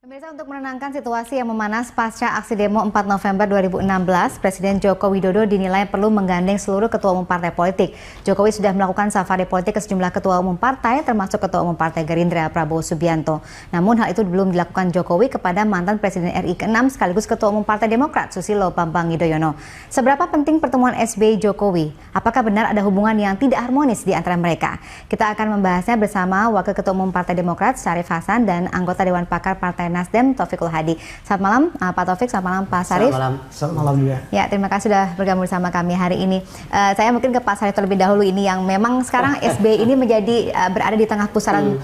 Pemirsa, untuk menenangkan situasi yang memanas pasca aksi demo 4 November 2016, Presiden Joko Widodo dinilai perlu menggandeng seluruh ketua umum partai politik. Jokowi sudah melakukan safari politik ke sejumlah ketua umum partai, termasuk ketua umum Partai Gerindra Prabowo Subianto. Namun hal itu belum dilakukan Jokowi kepada mantan Presiden RI ke-6 sekaligus ketua umum Partai Demokrat Susilo Bambang Yudhoyono. Seberapa penting pertemuan SBY Jokowi? Apakah benar ada hubungan yang tidak harmonis di antara mereka? Kita akan membahasnya bersama Wakil Ketua Umum Partai Demokrat Syarif Hasan dan anggota Dewan Pakar Partai Nasdem Taufikul Hadi. Selamat malam Pak Taufik, selamat malam Pak Syarif. Selamat malam juga. Ya, terima kasih sudah bergabung bersama kami hari ini. Saya mungkin ke Pak Syarif terlebih dahulu ini yang memang sekarang SBY ini menjadi berada di tengah pusaran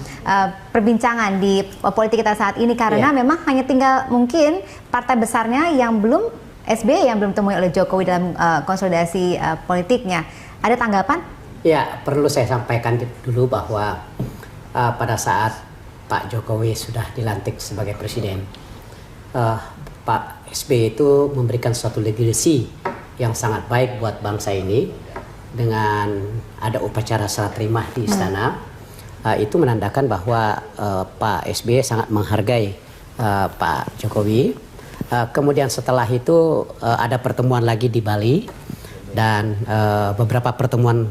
perbincangan di politik kita saat ini karena memang hanya tinggal mungkin partai besarnya yang belum SBY yang belum ditemui oleh Jokowi dalam konsolidasi politiknya. Ada tanggapan? Ya, perlu saya sampaikan dulu bahwa pada saat Pak Jokowi sudah dilantik sebagai presiden, Pak SBY itu memberikan suatu legasi yang sangat baik buat bangsa ini dengan ada upacara serah terima di istana. Itu menandakan bahwa Pak SBY sangat menghargai Pak Jokowi. Kemudian setelah itu ada pertemuan lagi di Bali dan beberapa pertemuan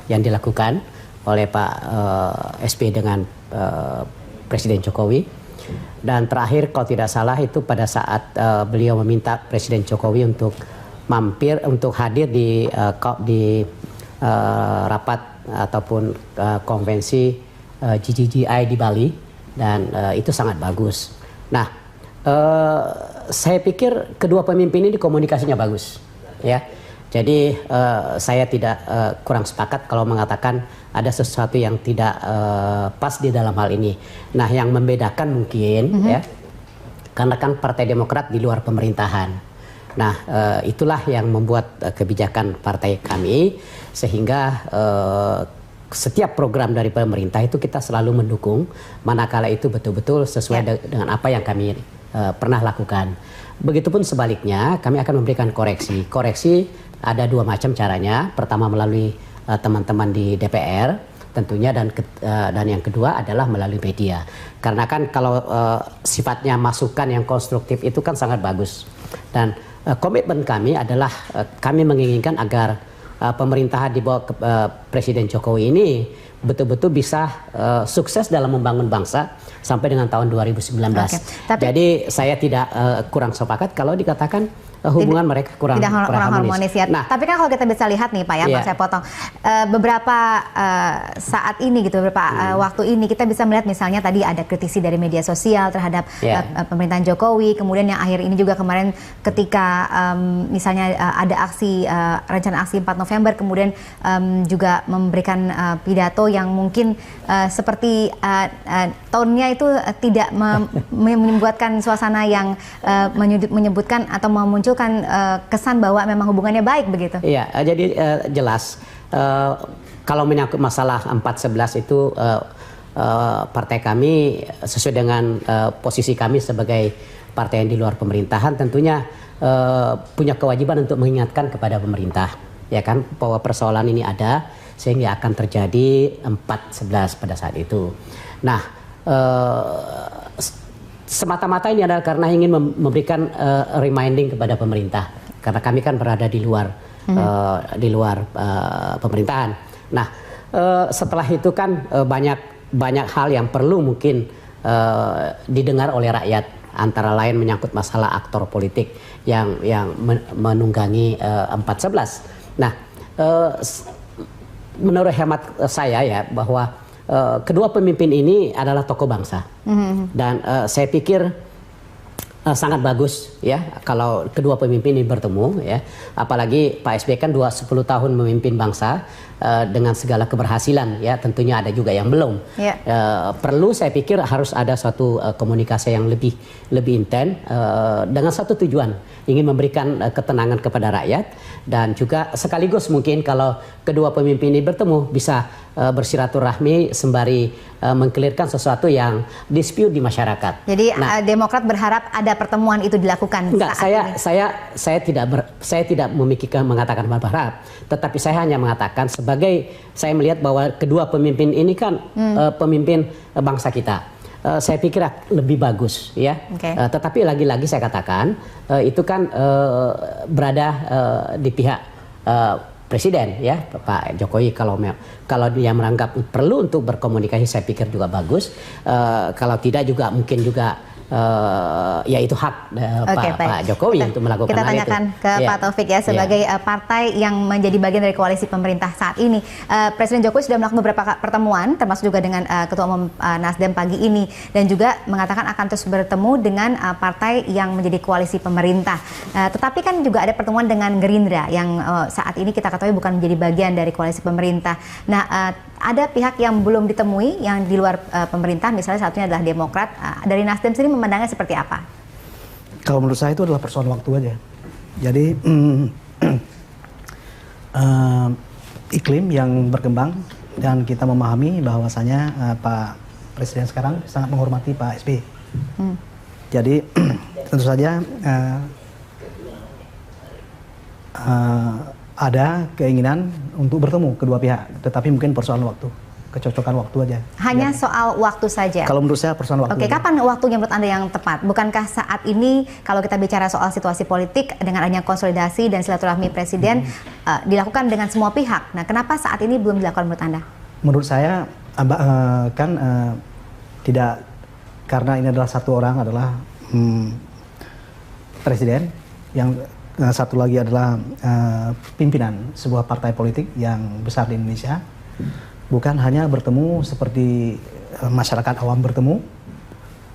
yang dilakukan oleh Pak SBY dengan Presiden Jokowi. Dan terakhir kalau tidak salah itu pada saat beliau meminta Presiden Jokowi untuk hadir di rapat ataupun konvensi GGGI di Bali, dan itu sangat bagus. Nah, saya pikir kedua pemimpin ini komunikasinya bagus, ya. Jadi saya tidak kurang sepakat kalau mengatakan ada sesuatu yang tidak pas di dalam hal ini. Nah, yang membedakan mungkin ya, karena kan Partai Demokrat di luar pemerintahan. Nah, itulah yang membuat kebijakan partai kami sehingga setiap program dari pemerintah itu kita selalu mendukung manakala itu betul-betul sesuai dengan apa yang kami pernah lakukan. Begitupun sebaliknya, kami akan memberikan koreksi. Koreksi ada dua macam caranya. Pertama melalui teman-teman di DPR tentunya, dan yang kedua adalah melalui media. Karena kan kalau sifatnya masukan yang konstruktif itu kan sangat bagus. Dan komitmen kami adalah kami menginginkan agar pemerintahan di bawah Presiden Jokowi ini betul-betul bisa sukses dalam membangun bangsa sampai dengan tahun 2019. Jadi saya tidak kurang sepakat kalau dikatakan hubungan mereka kurang harmonis. Ya. Nah, tapi kan kalau kita bisa lihat nih Pak ya, saya potong beberapa saat ini gitu, beberapa waktu ini kita bisa melihat misalnya tadi ada kritisi dari media sosial terhadap pemerintahan Jokowi, kemudian yang akhir ini juga kemarin ketika misalnya ada aksi rencana aksi 4 November, kemudian juga memberikan pidato yang mungkin seperti tone-nya itu tidak membuatkan suasana yang menyebutkan atau memunculkan kesan bahwa memang hubungannya baik begitu. Iya, jadi jelas kalau menyangkut masalah 411 itu partai kami sesuai dengan posisi kami sebagai partai yang di luar pemerintahan tentunya punya kewajiban untuk mengingatkan kepada pemerintah, ya kan, bahwa persoalan ini ada sehingga akan terjadi 411 pada saat itu. Nah, semata-mata ini adalah karena ingin memberikan reminding kepada pemerintah, karena kami kan berada di luar pemerintahan. Nah, setelah itu kan banyak hal yang perlu mungkin didengar oleh rakyat, antara lain menyangkut masalah aktor politik yang menunggangi 411. Nah, menurut hemat saya ya, bahwa kedua pemimpin ini adalah tokoh bangsa, dan saya pikir sangat bagus ya kalau kedua pemimpin ini bertemu ya, apalagi Pak SBY kan 10 tahun memimpin bangsa dengan segala keberhasilan ya, tentunya ada juga yang belum. Perlu, saya pikir harus ada suatu komunikasi yang lebih intens dengan satu tujuan, ingin memberikan ketenangan kepada rakyat, dan juga sekaligus mungkin kalau kedua pemimpin ini bertemu bisa bersiraturahmi sembari mengkelirkan sesuatu yang dispute di masyarakat. Jadi Demokrat berharap ada pertemuan itu dilakukan. Enggak, saya tidak memikirkan mengatakan berharap, tetapi saya hanya mengatakan sebagai saya melihat bahwa kedua pemimpin ini kan pemimpin bangsa kita. saya pikir lebih bagus ya. Tetapi lagi-lagi saya katakan itu kan berada di pihak Presiden ya, Pak Jokowi. Kalau dia menganggap perlu untuk berkomunikasi, saya pikir juga bagus. Kalau tidak juga mungkin juga ya itu hak Pak Jokowi untuk melakukan kita hal itu. tanyakan ke Pak Taufik ya, sebagai partai yang menjadi bagian dari koalisi pemerintah saat ini. Presiden Jokowi sudah melakukan beberapa pertemuan, termasuk juga dengan Ketua Umum Nasdem pagi ini, dan juga mengatakan akan terus bertemu dengan partai yang menjadi koalisi pemerintah. Tetapi kan juga ada pertemuan dengan Gerindra yang saat ini kita ketahui bukan menjadi bagian dari koalisi pemerintah. Nah, ada pihak yang belum ditemui yang di luar pemerintah, misalnya satunya adalah Demokrat. Dari Nasdem sendiri memandangnya seperti apa? Kalau menurut saya itu adalah persoalan waktu aja. Jadi iklim yang berkembang dan kita memahami bahwasanya Pak Presiden sekarang sangat menghormati Pak SBY. Jadi tentu saja ada keinginan untuk bertemu kedua pihak, tetapi mungkin persoalan waktu, kecocokan waktu aja. Hanya soal waktu saja? Kalau menurut saya persoalan waktu. Oke, kapan waktunya menurut Anda yang tepat? Bukankah saat ini kalau kita bicara soal situasi politik dengan adanya konsolidasi dan silaturahmi Presiden dilakukan dengan semua pihak? Nah, kenapa saat ini belum dilakukan menurut Anda? Menurut saya tidak, karena ini adalah satu orang adalah Presiden, yang satu lagi adalah pimpinan sebuah partai politik yang besar di Indonesia. Bukan hanya bertemu seperti masyarakat awam bertemu,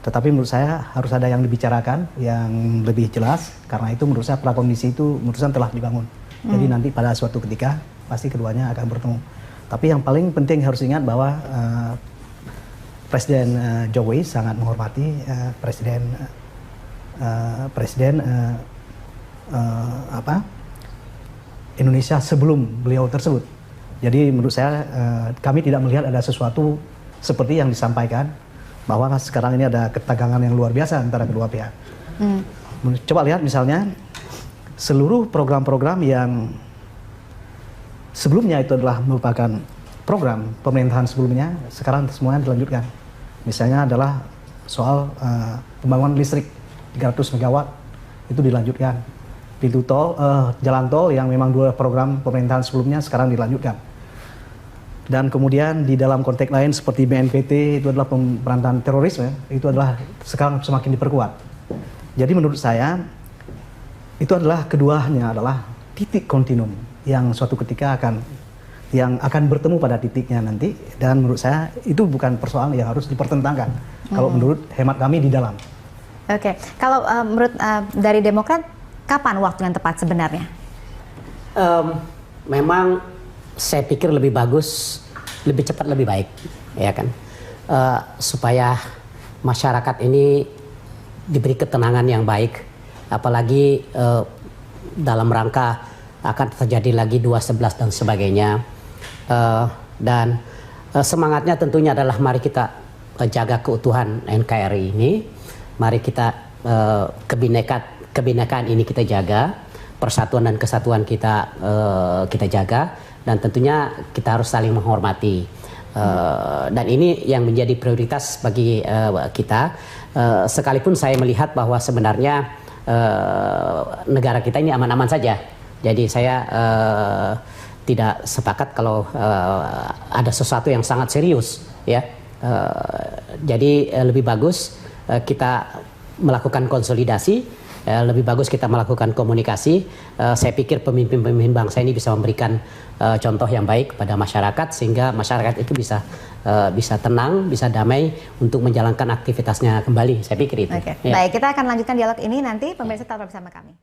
tetapi menurut saya harus ada yang dibicarakan yang lebih jelas. Karena itu menurut saya prakondisi itu menurut saya telah dibangun. Jadi nanti pada suatu ketika pasti keduanya akan bertemu. Tapi yang paling penting harus ingat bahwa Presiden Jokowi sangat menghormati Presiden Indonesia sebelum beliau tersebut. Jadi menurut saya kami tidak melihat ada sesuatu seperti yang disampaikan bahwa sekarang ini ada ketegangan yang luar biasa antara kedua pihak. Coba lihat misalnya seluruh program-program yang sebelumnya itu adalah merupakan program pemerintahan sebelumnya, sekarang semuanya dilanjutkan. Misalnya adalah soal pembangunan listrik 300 MW itu dilanjutkan. Pintu tol, jalan tol yang memang dua program pemerintahan sebelumnya sekarang dilanjutkan. Dan kemudian di dalam konteks lain seperti BNPT itu adalah pemberantasan terorisme, itu adalah sekarang semakin diperkuat. Jadi menurut saya itu adalah keduanya adalah titik kontinum yang suatu ketika akan bertemu pada titiknya nanti, dan menurut saya itu bukan persoalan yang harus dipertentangkan. Kalau menurut hemat kami di dalam. Oke, kalau menurut dari Demokrat, kapan waktu yang tepat sebenarnya? Memang saya pikir lebih bagus, lebih cepat lebih baik, ya kan, supaya masyarakat ini diberi ketenangan yang baik, apalagi dalam rangka akan terjadi lagi 2/11 dan sebagainya, dan semangatnya tentunya adalah mari kita jaga keutuhan NKRI ini, mari kita kebinekaan ini kita jaga, persatuan dan kesatuan kita jaga, dan tentunya kita harus saling menghormati. Dan ini yang menjadi prioritas bagi kita. Sekalipun saya melihat bahwa sebenarnya negara kita ini aman-aman saja. Jadi saya tidak sepakat kalau ada sesuatu yang sangat serius, ya. Jadi lebih bagus kita melakukan konsolidasi. Lebih bagus kita melakukan komunikasi. Saya pikir pemimpin-pemimpin bangsa ini bisa memberikan contoh yang baik kepada masyarakat, sehingga masyarakat itu bisa tenang, bisa damai untuk menjalankan aktivitasnya kembali. Saya pikir itu. Ya. Baik, kita akan lanjutkan dialog ini nanti. Pemirsa tetap bersama kami.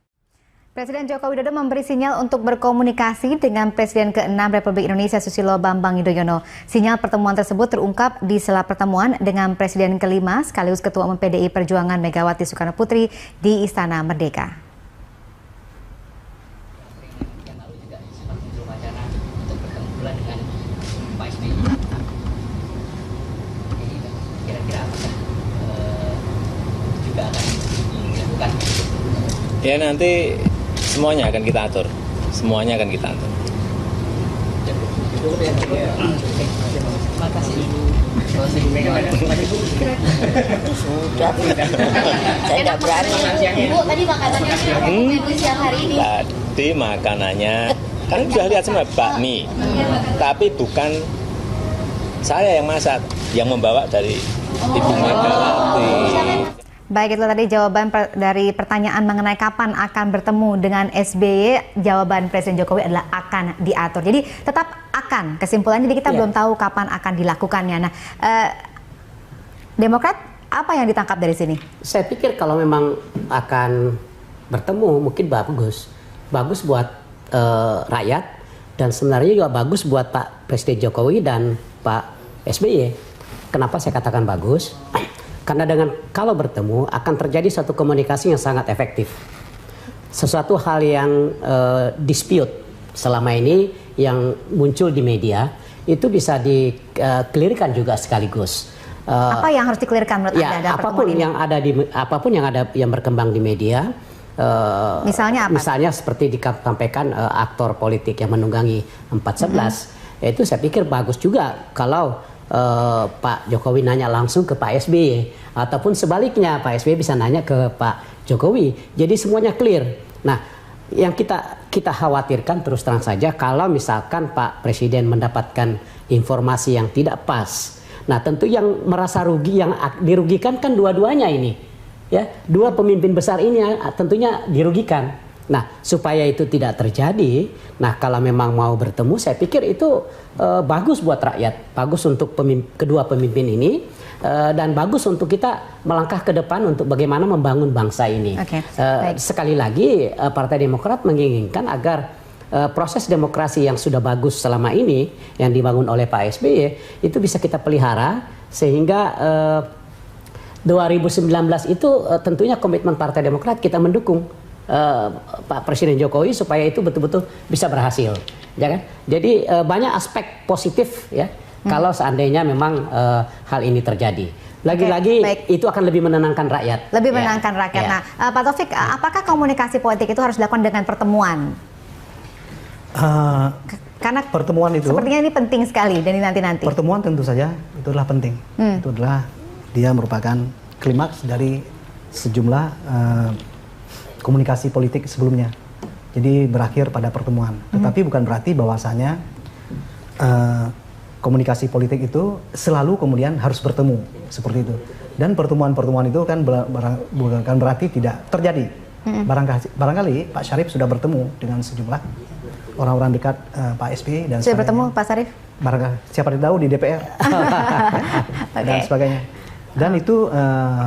Presiden Joko Widodo memberi sinyal untuk berkomunikasi dengan Presiden ke-6 Republik Indonesia Susilo Bambang Yudhoyono. Sinyal pertemuan tersebut terungkap di sela pertemuan dengan Presiden ke-5 sekaligus Ketua Umum PDI Perjuangan Megawati Soekarno Putri di Istana Merdeka. Ya nanti semuanya akan kita atur, semuanya akan kita atur. Sudah, saya tidak berani. Bu, tadi makanannya siang hari ini. Tadi makanannya, kan sudah lihat semua bakmi, tapi bukan saya yang masak, yang membawa dari Ibu Megawati. Baik, itu tadi jawaban dari pertanyaan mengenai kapan akan bertemu dengan SBY. Jawaban Presiden Jokowi adalah akan diatur. Jadi tetap akan. Kesimpulannya, jadi kita belum tahu kapan akan dilakukannya. Nah, Demokrat apa yang ditangkap dari sini? Saya pikir kalau memang akan bertemu mungkin bagus buat rakyat, dan sebenarnya juga bagus buat Pak Presiden Jokowi dan Pak SBY. Kenapa saya katakan bagus? Karena kalau bertemu akan terjadi satu komunikasi yang sangat efektif. Sesuatu hal yang dispute selama ini yang muncul di media itu bisa dikelirkan juga sekaligus. Apa yang harus dikelirkan menurut Anda? Apapun yang berkembang di media. Misalnya apa? Misalnya seperti disampaikan aktor politik yang menunggangi 411, itu saya pikir bagus juga kalau Pak Jokowi nanya langsung ke Pak SBY, ataupun sebaliknya Pak SBY bisa nanya ke Pak Jokowi. Jadi semuanya clear. Nah, yang kita khawatirkan terus terang saja kalau misalkan Pak Presiden mendapatkan informasi yang tidak pas. Nah, tentu yang merasa rugi, yang dirugikan kan dua-duanya ini. Ya, dua pemimpin besar ini tentunya dirugikan. Nah, supaya itu tidak terjadi, nah kalau memang mau bertemu, saya pikir itu bagus buat rakyat, bagus untuk kedua pemimpin ini, dan bagus untuk kita melangkah ke depan untuk bagaimana membangun bangsa ini. Sekali lagi, Partai Demokrat menginginkan agar proses demokrasi yang sudah bagus selama ini, yang dibangun oleh Pak SBY, itu bisa kita pelihara, sehingga 2019 itu tentunya komitmen Partai Demokrat kita mendukung Pak Presiden Jokowi supaya itu betul-betul bisa berhasil, ya kan? Jadi banyak aspek positif ya kalau seandainya memang hal ini terjadi. Lagi-lagi itu akan lebih menenangkan rakyat. Lebih menenangkan rakyat. Nah, Pak Taufik, apakah komunikasi politik itu harus dilakukan dengan pertemuan? Karena pertemuan itu sepertinya ini penting sekali dan nanti. Pertemuan tentu saja itu adalah penting. Itu adalah dia merupakan klimaks dari sejumlah komunikasi politik sebelumnya. Jadi berakhir pada pertemuan. Tetapi bukan berarti bahwasanya komunikasi politik itu selalu kemudian harus bertemu seperti itu. Dan pertemuan-pertemuan itu kan bukan berarti tidak terjadi. Barangkali Pak Syarif sudah bertemu dengan sejumlah orang-orang dekat Pak SBY dan sudah bertemu Pak Syarif? Barangkali siapa tahu di DPR dan sebagainya. Dan itu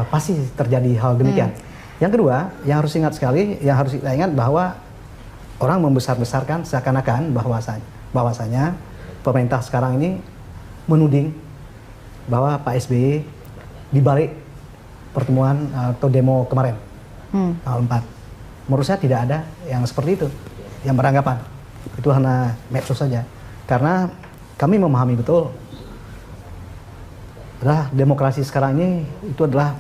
pasti terjadi hal demikian. Yang kedua, yang harus ingat sekali, yang harus kita ingat bahwa orang membesar-besarkan seakan-akan bahwasanya pemerintah sekarang ini menuding bahwa Pak SBY dibalik pertemuan atau demo kemarin tanggal 4. Menurut saya tidak ada yang seperti itu, yang beranggapan itu hanya medsos saja. Karena kami memahami betul adalah demokrasi sekarang ini itu adalah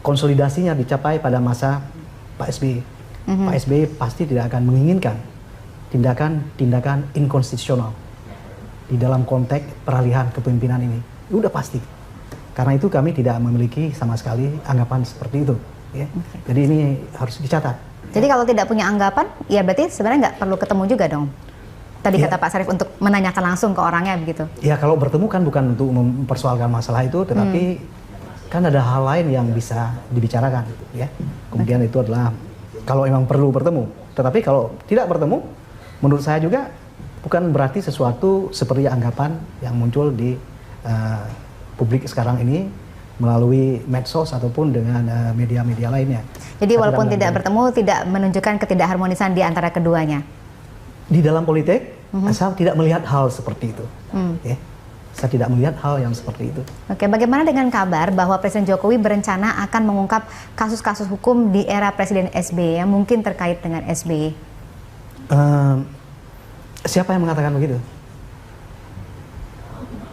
konsolidasinya dicapai pada masa Pak SBY. Pak SBY pasti tidak akan menginginkan tindakan inkonstitusional di dalam konteks peralihan kepemimpinan ini. Itu udah pasti. Karena itu kami tidak memiliki sama sekali anggapan seperti itu. Ya. Jadi ini harus dicatat. Jadi kalau tidak punya anggapan, ya berarti sebenarnya nggak perlu ketemu juga dong. Tadi kata Pak Syarif untuk menanyakan langsung ke orangnya begitu. Ya kalau bertemu kan bukan untuk mempersoalkan masalah itu, tetapi kan ada hal lain yang bisa dibicarakan, ya. Kemudian itu adalah kalau memang perlu bertemu. Tetapi kalau tidak bertemu, menurut saya juga bukan berarti sesuatu seperti anggapan yang muncul di publik sekarang ini melalui medsos ataupun dengan media-media lainnya. Jadi walaupun tidak bertemu, tidak menunjukkan ketidakharmonisan di antara keduanya. Di dalam politik, saya tidak melihat hal seperti itu. Ya. Saya tidak melihat hal yang seperti itu. Oke, bagaimana dengan kabar bahwa Presiden Jokowi berencana akan mengungkap kasus-kasus hukum di era Presiden SBY yang mungkin terkait dengan SBY? Siapa yang mengatakan begitu?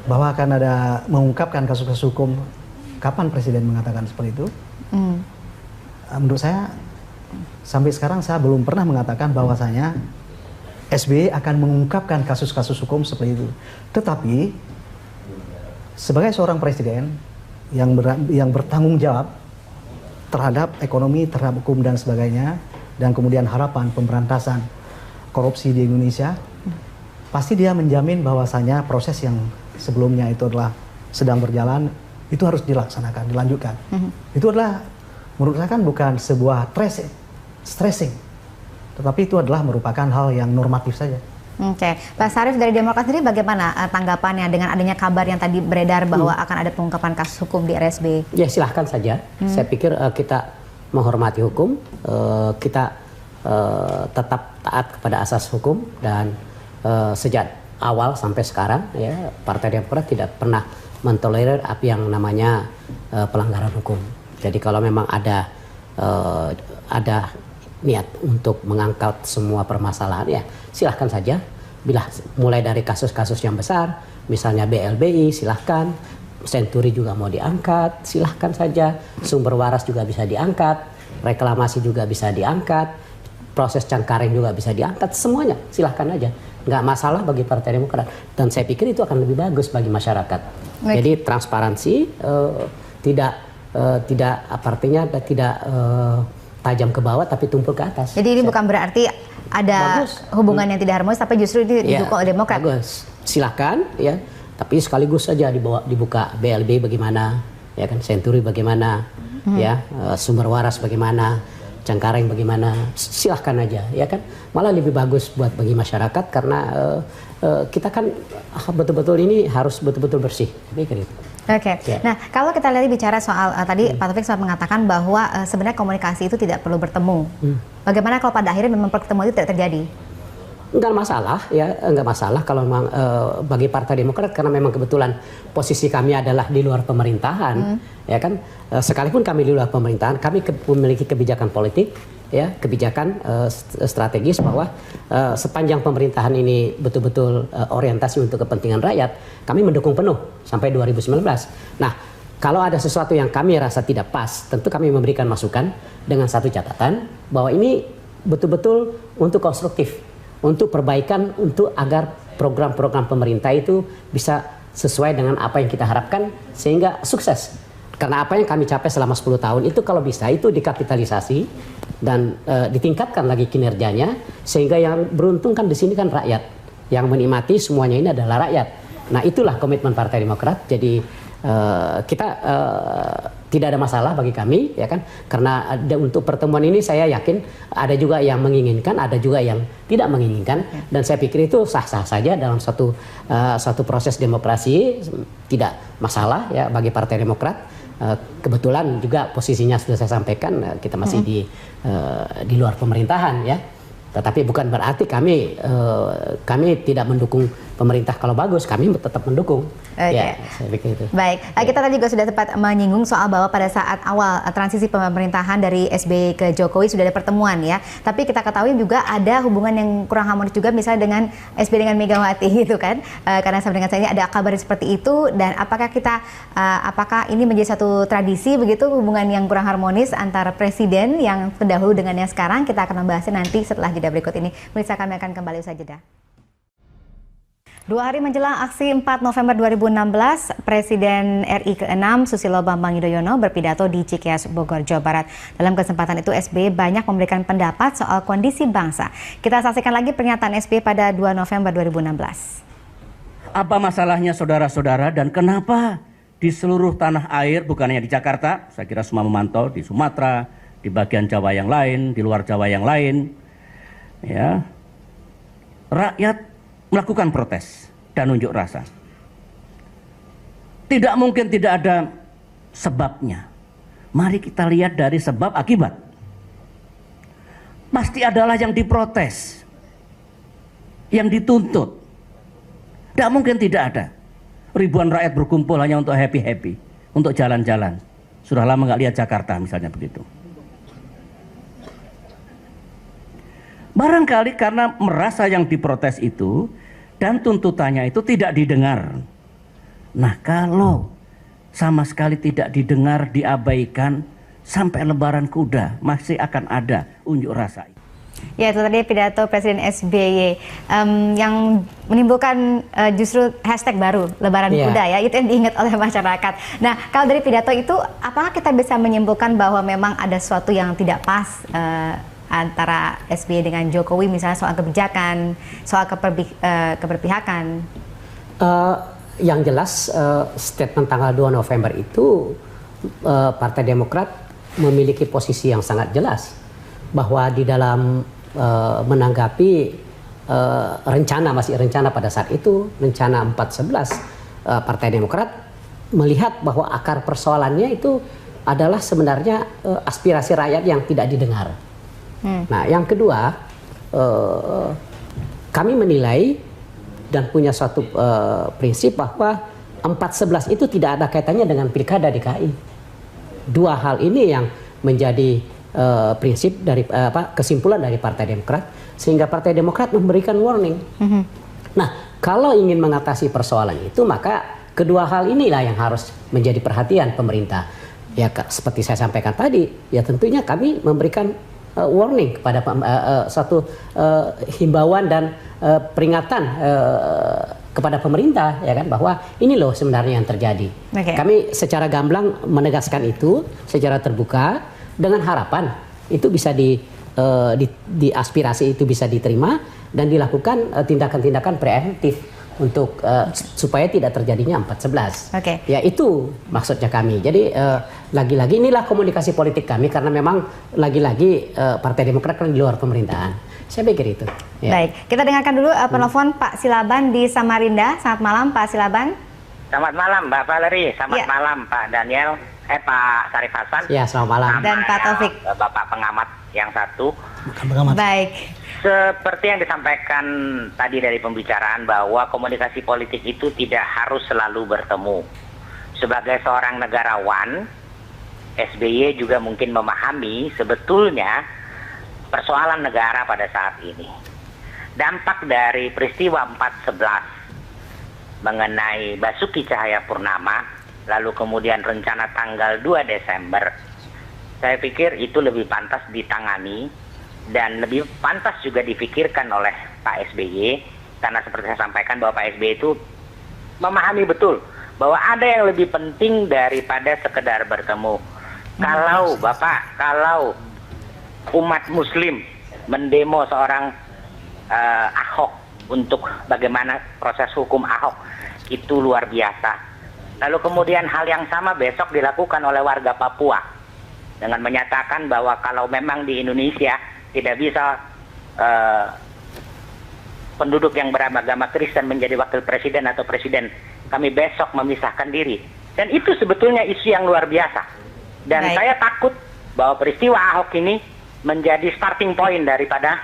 Bahwa akan ada mengungkapkan kasus-kasus hukum, kapan Presiden mengatakan seperti itu? Menurut saya, sampai sekarang saya belum pernah mengatakan bahwasanya SBY akan mengungkapkan kasus-kasus hukum seperti itu. Tetapi sebagai seorang presiden yang bertanggung jawab terhadap ekonomi, terhadap hukum dan sebagainya, dan kemudian harapan pemberantasan korupsi di Indonesia, pasti dia menjamin bahwasanya proses yang sebelumnya itu adalah sedang berjalan, itu harus dilaksanakan, dilanjutkan. Itu adalah menurut saya kan bukan sebuah stressing, tetapi itu adalah merupakan hal yang normatif saja. Oke, Pak Syarif dari Demokrat sendiri bagaimana tanggapannya dengan adanya kabar yang tadi beredar bahwa akan ada pengungkapan kasus hukum di RSB? Ya silahkan saja. Saya pikir kita menghormati hukum, kita tetap taat kepada asas hukum, dan sejak awal sampai sekarang ya Partai Demokrat tidak pernah mentolerir apa yang namanya pelanggaran hukum. Jadi kalau memang ada niat untuk mengangkat semua permasalahan, ya silahkan saja. Bila mulai dari kasus-kasus yang besar, misalnya BLBI, silahkan. Senturi juga mau diangkat, silahkan saja. Sumber waras juga bisa diangkat, reklamasi juga bisa diangkat, proses Cengkareng juga bisa diangkat, semuanya silahkan aja. Nggak masalah bagi Partai Demokrat. Dan saya pikir itu akan lebih bagus bagi masyarakat. Jadi transparansi, tidak tajam ke bawah tapi tumpul ke atas. Jadi ini bukan berarti ada hubungan yang tidak harmonis, tapi justru itu didukung oleh Demokrat. Bagus, silakan ya. Tapi sekaligus saja dibuka BLB bagaimana, ya kan, Senturi bagaimana, ya, sumber waras bagaimana, Cengkareng bagaimana, silahkan aja, ya kan. Malah lebih bagus buat bagi masyarakat karena kita kan betul-betul ini harus betul-betul bersih. Gitu. Oke. Nah, kalau kita lihat bicara soal tadi Pak Taufik sempat mengatakan bahwa sebenarnya komunikasi itu tidak perlu bertemu. Bagaimana kalau pada akhirnya memang pertemuan itu tidak terjadi? Enggak masalah ya, enggak masalah kalau memang bagi Partai Demokrat, karena memang kebetulan posisi kami adalah di luar pemerintahan, ya kan. Sekalipun kami di luar pemerintahan, kami memiliki kebijakan politik, ya, kebijakan strategis bahwa sepanjang pemerintahan ini betul-betul orientasi untuk kepentingan rakyat, kami mendukung penuh sampai 2019. Nah, kalau ada sesuatu yang kami rasa tidak pas, tentu kami memberikan masukan dengan satu catatan bahwa ini betul-betul untuk konstruktif, untuk perbaikan, untuk agar program-program pemerintah itu bisa sesuai dengan apa yang kita harapkan sehingga sukses. Karena apa yang kami capai selama 10 tahun itu kalau bisa itu dikapitalisasi dan ditingkatkan lagi kinerjanya, sehingga yang beruntung kan di sini kan rakyat, yang menikmati semuanya ini adalah rakyat. Nah, itulah komitmen Partai Demokrat. Jadi kita tidak ada masalah bagi kami, ya kan, karena untuk pertemuan ini saya yakin ada juga yang menginginkan, ada juga yang tidak menginginkan, dan saya pikir itu sah-sah saja dalam satu proses demokrasi, tidak masalah ya bagi Partai Demokrat. Kebetulan juga posisinya sudah saya sampaikan, kita masih di luar pemerintahan ya. Tetapi bukan berarti kami tidak mendukung pemerintah kalau bagus, kami tetap mendukung. Ya, saya pikir itu. Baik, kita tadi juga sudah sempat menyinggung soal bahwa pada saat awal transisi pemerintahan dari SBY ke Jokowi sudah ada pertemuan ya. Tapi kita ketahui juga ada hubungan yang kurang harmonis juga misalnya dengan SBY dengan Megawati gitu kan. Karena sampai dengan saat ini ada kabar seperti itu, dan apakah ini menjadi satu tradisi begitu, hubungan yang kurang harmonis antara presiden yang terdahulu dengan yang sekarang? Kita akan membahasnya nanti setelah jeda berikut ini. Pemirsa, kami akan kembali usai jeda. 2 hari menjelang aksi 4 November 2016, Presiden RI ke-6 Susilo Bambang Yudhoyono berpidato di Cikeas, Bogor, Jawa Barat. Dalam kesempatan itu, SBY banyak memberikan pendapat soal kondisi bangsa. Kita saksikan lagi pernyataan SBY pada 2 November 2016. Apa masalahnya saudara-saudara, dan kenapa di seluruh tanah air, bukan hanya di Jakarta, saya kira semua memantau, di Sumatera, di bagian Jawa yang lain, di luar Jawa yang lain, ya, rakyat melakukan protes dan unjuk rasa. Tidak mungkin tidak ada sebabnya. Mari kita lihat dari sebab akibat. Pasti adalah yang diprotes, yang dituntut. Tidak mungkin tidak ada. Ribuan rakyat berkumpul hanya untuk happy-happy, untuk jalan-jalan. Sudah lama nggak lihat Jakarta misalnya begitu. Barangkali karena merasa yang diprotes itu dan tuntutannya itu tidak didengar. Nah, kalau sama sekali tidak didengar, diabaikan, sampai lebaran kuda masih akan ada unjuk rasa. Ya, itu tadi pidato Presiden SBY yang menimbulkan justru hashtag baru Lebaran Kuda ya, itu yang diingat oleh masyarakat. Nah, kalau dari pidato itu, apakah kita bisa menyimpulkan bahwa memang ada sesuatu yang tidak pas antara SBY dengan Jokowi, misalnya soal kebijakan, soal keberpihakan? Yang jelas statement tanggal 2 November itu Partai Demokrat memiliki posisi yang sangat jelas bahwa di dalam menanggapi masih rencana pada saat itu, rencana 411, Partai Demokrat melihat bahwa akar persoalannya itu adalah sebenarnya aspirasi rakyat yang tidak didengar. Nah, yang kedua, kami menilai dan punya suatu prinsip bahwa 411 itu tidak ada kaitannya dengan Pilkada DKI. Dua hal ini yang menjadi prinsip dari kesimpulan dari Partai Demokrat, sehingga Partai Demokrat memberikan warning. Nah, kalau ingin mengatasi persoalan itu, maka kedua hal inilah yang harus menjadi perhatian pemerintah. Ya, seperti saya sampaikan tadi, ya tentunya kami memberikan warning kepada satu himbauan dan peringatan kepada pemerintah, ya kan, bahwa ini loh sebenarnya yang terjadi. Kami secara gamblang menegaskan itu secara terbuka, dengan harapan itu bisa di aspirasi itu bisa diterima dan dilakukan tindakan-tindakan preemptif untuk supaya tidak terjadinya 411. Ya, itu maksudnya kami. Jadi lagi-lagi inilah komunikasi politik kami, karena memang lagi-lagi Partai Demokrat kan di luar pemerintahan. Saya pikir itu. Ya. Baik, kita dengarkan dulu penelpon Pak Silaban di Samarinda. Selamat malam Pak Silaban. Selamat malam Mbak Valerie, selamat malam Pak Daniel, Pak Syarif Hasan. Ya, selamat malam. Dan Pak Taufik. Bapak pengamat yang satu. Baik. Seperti yang disampaikan tadi dari pembicaraan, bahwa komunikasi politik itu tidak harus selalu bertemu. Sebagai seorang negarawan, SBY juga mungkin memahami sebetulnya persoalan negara pada saat ini. Dampak dari peristiwa 411 mengenai Basuki Cahayapurnama, lalu kemudian rencana tanggal 2 Desember, saya pikir itu lebih pantas ditangani dan lebih pantas juga difikirkan oleh Pak SBY, karena seperti saya sampaikan bahwa Pak SBY itu memahami betul bahwa ada yang lebih penting daripada sekedar bertemu. Kalau Bapak, kalau umat Muslim mendemo seorang Ahok untuk bagaimana proses hukum Ahok, itu luar biasa. Lalu kemudian hal yang sama besok dilakukan oleh warga Papua dengan menyatakan bahwa kalau memang di Indonesia tidak bisa penduduk yang beragama Kristen menjadi wakil presiden atau presiden, kami besok memisahkan diri. Dan itu sebetulnya isu yang luar biasa. Dan saya takut bahwa peristiwa Ahok ini menjadi starting point daripada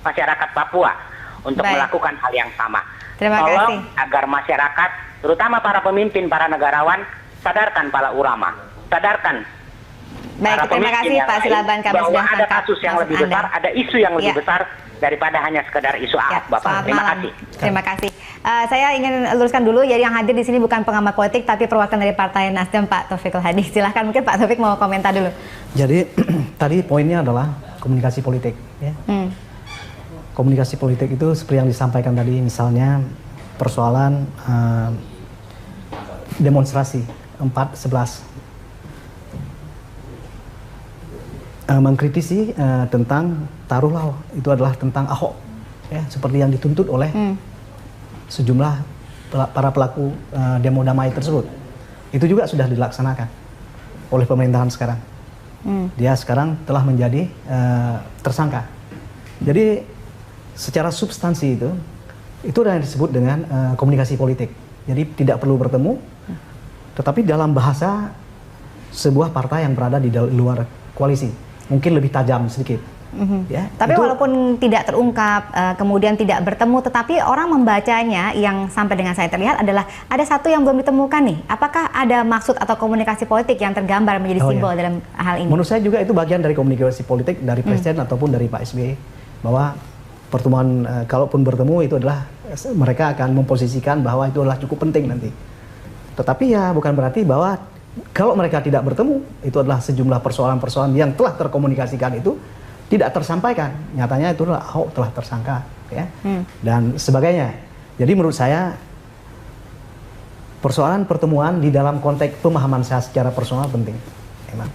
masyarakat Papua untuk melakukan hal yang sama. Tolong agar masyarakat, terutama para pemimpin, para negarawan, sadarkan para ulama, sadarkan. Baik, terima kasih Pak Silaban, kami sudah ada kasus yang lebih besar, ada isu yang lebih besar daripada hanya sekedar isu Ahok, Bapak. Terima kasih. Terima kasih. Saya ingin luruskan dulu, jadi yang hadir di sini bukan pengamat politik, tapi perwakilan dari Partai Nasdem, Pak Taufikul Hadi. Silahkan, mungkin Pak Taufik mau komentar dulu. Jadi tadi poinnya adalah komunikasi politik. Ya. Komunikasi politik itu seperti yang disampaikan tadi, misalnya persoalan demonstrasi 411, mengkritisi tentang, taruhlah itu adalah tentang Ahok, ya, seperti yang dituntut oleh sejumlah para pelaku demo damai tersebut. Itu juga sudah dilaksanakan oleh pemerintahan sekarang. Dia sekarang telah menjadi tersangka. Jadi secara substansi itu yang disebut dengan komunikasi politik. Jadi tidak perlu bertemu, tetapi dalam bahasa sebuah partai yang berada di luar koalisi, mungkin lebih tajam sedikit. Ya, tapi walaupun tidak terungkap, kemudian tidak bertemu, tetapi orang membacanya yang sampai dengan saya terlihat adalah ada satu yang belum ditemukan nih. Apakah ada maksud atau komunikasi politik yang tergambar menjadi simbol dalam hal ini? Menurut saya juga itu bagian dari komunikasi politik dari Presiden ataupun dari Pak SBY, bahwa pertemuan kalaupun bertemu itu adalah mereka akan memposisikan bahwa itu adalah cukup penting nanti. Tetapi ya bukan berarti bahwa kalau mereka tidak bertemu, itu adalah sejumlah persoalan-persoalan yang telah terkomunikasikan itu tidak tersampaikan. Nyatanya itu adalah Ahok telah tersangka, ya, dan sebagainya. Jadi menurut saya persoalan pertemuan di dalam konteks pemahaman saya secara personal penting, memang.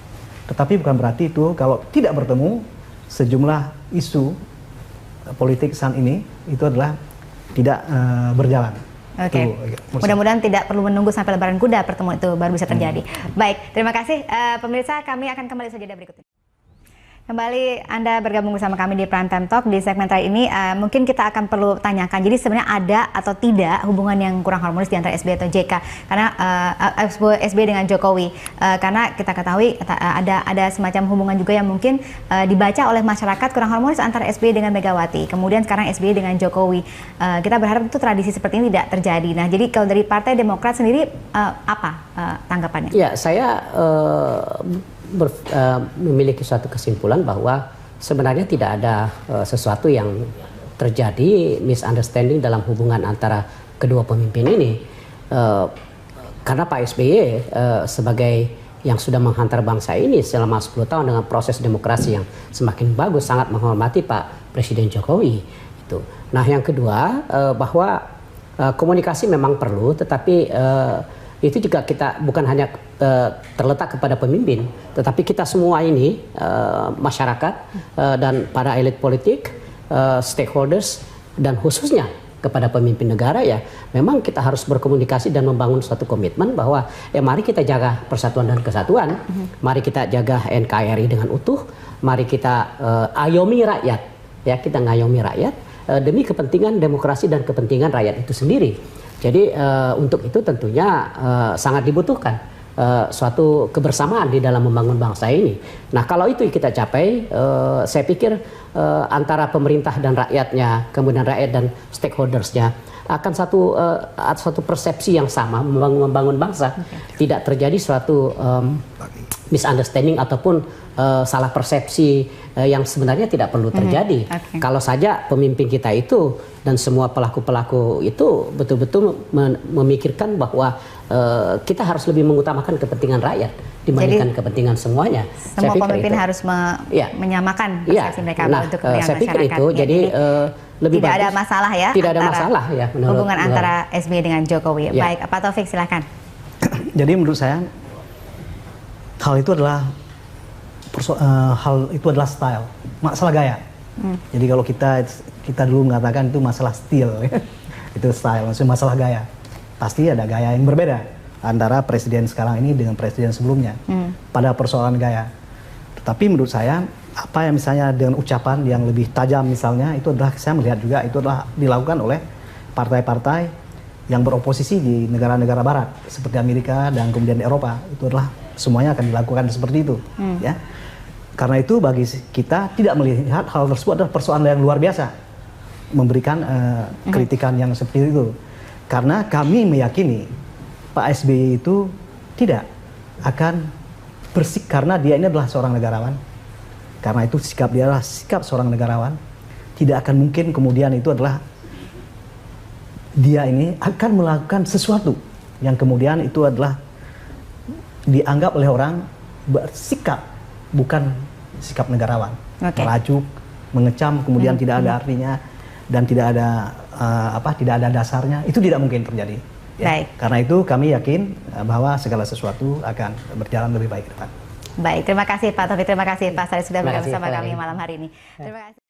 Tetapi bukan berarti itu kalau tidak bertemu sejumlah isu politik saat ini itu adalah tidak berjalan. Oke, mudah-mudahan tidak perlu menunggu sampai Lebaran Kuda pertemuan itu baru bisa terjadi. Baik, terima kasih pemirsa, kami akan kembali saja berikut ini. Kembali Anda bergabung bersama kami di Prime Time Talk. Di segmen terakhir ini mungkin kita akan perlu tanyakan, jadi sebenarnya ada atau tidak hubungan yang kurang harmonis di antara SBY atau JK, karena SBY dengan Jokowi, karena kita ketahui ada semacam hubungan juga yang mungkin dibaca oleh masyarakat kurang harmonis antara SBY dengan Megawati, kemudian sekarang SBY dengan Jokowi. Kita berharap itu tradisi seperti ini tidak terjadi. Nah, jadi kalau dari Partai Demokrat sendiri apa tanggapannya? Ya, saya memiliki suatu kesimpulan bahwa sebenarnya tidak ada sesuatu yang terjadi misunderstanding dalam hubungan antara kedua pemimpin ini, karena Pak SBY sebagai yang sudah menghantar bangsa ini selama 10 tahun dengan proses demokrasi yang semakin bagus, sangat menghormati Pak Presiden Jokowi itu. Nah, yang kedua bahwa komunikasi memang perlu, tetapi itu juga kita bukan hanya terletak kepada pemimpin, tetapi kita semua ini masyarakat dan para elit politik, stakeholders, dan khususnya kepada pemimpin negara, ya memang kita harus berkomunikasi dan membangun suatu komitmen bahwa mari kita jaga persatuan dan kesatuan, mari kita jaga NKRI dengan utuh, mari kita ayomi rakyat, ya kita ngayomi rakyat demi kepentingan demokrasi dan kepentingan rakyat itu sendiri. Jadi untuk itu tentunya sangat dibutuhkan suatu kebersamaan di dalam membangun bangsa ini. Nah, kalau itu kita capai, saya pikir antara pemerintah dan rakyatnya, kemudian rakyat dan stakeholdersnya akan satu persepsi yang sama membangun bangsa. Tidak terjadi suatu misunderstanding ataupun salah persepsi yang sebenarnya tidak perlu terjadi. Kalau saja pemimpin kita itu dan semua pelaku-pelaku itu betul-betul memikirkan bahwa kita harus lebih mengutamakan kepentingan rakyat dibandingkan kepentingan semuanya. Semua pemimpin harus menyamakan persepsi mereka untuk kepentingan saya pikir masyarakat. Itu, jadi lebih tidak bagus. ada masalah ya. Tidak ada masalah ya. Hubungan antara SBY dengan Jokowi. Ya. Baik, Pak Taufik silakan. Jadi menurut saya hal itu adalah style, masalah gaya. Jadi kalau kita dulu mengatakan itu masalah style, itu style, maksudnya masalah gaya. Pasti ada gaya yang berbeda antara presiden sekarang ini dengan presiden sebelumnya pada persoalan gaya. Tetapi menurut saya apa yang misalnya dengan ucapan yang lebih tajam misalnya itu adalah, saya melihat juga itu adalah dilakukan oleh partai-partai yang beroposisi di negara-negara Barat seperti Amerika dan kemudian Eropa. Itu adalah semuanya akan dilakukan seperti itu, ya. Karena itu bagi kita tidak melihat hal tersebut adalah persoalan yang luar biasa, memberikan kritikan yang seperti itu. Karena kami meyakini Pak SBY itu tidak akan karena dia ini adalah seorang negarawan. Karena itu sikap dia adalah sikap seorang negarawan. Tidak akan mungkin kemudian itu adalah dia ini akan melakukan sesuatu yang kemudian itu adalah dianggap oleh orang bersikap bukan sikap negarawan, merajuk, mengecam, kemudian tidak ada artinya dan tidak ada dasarnya, itu tidak mungkin terjadi. Ya. Karena itu kami yakin bahwa segala sesuatu akan berjalan lebih baik ke depan. Baik, terima kasih Pak Taufik, terima kasih Pak Sari sudah bergabung bersama kami malam hari ini. Terima kasih.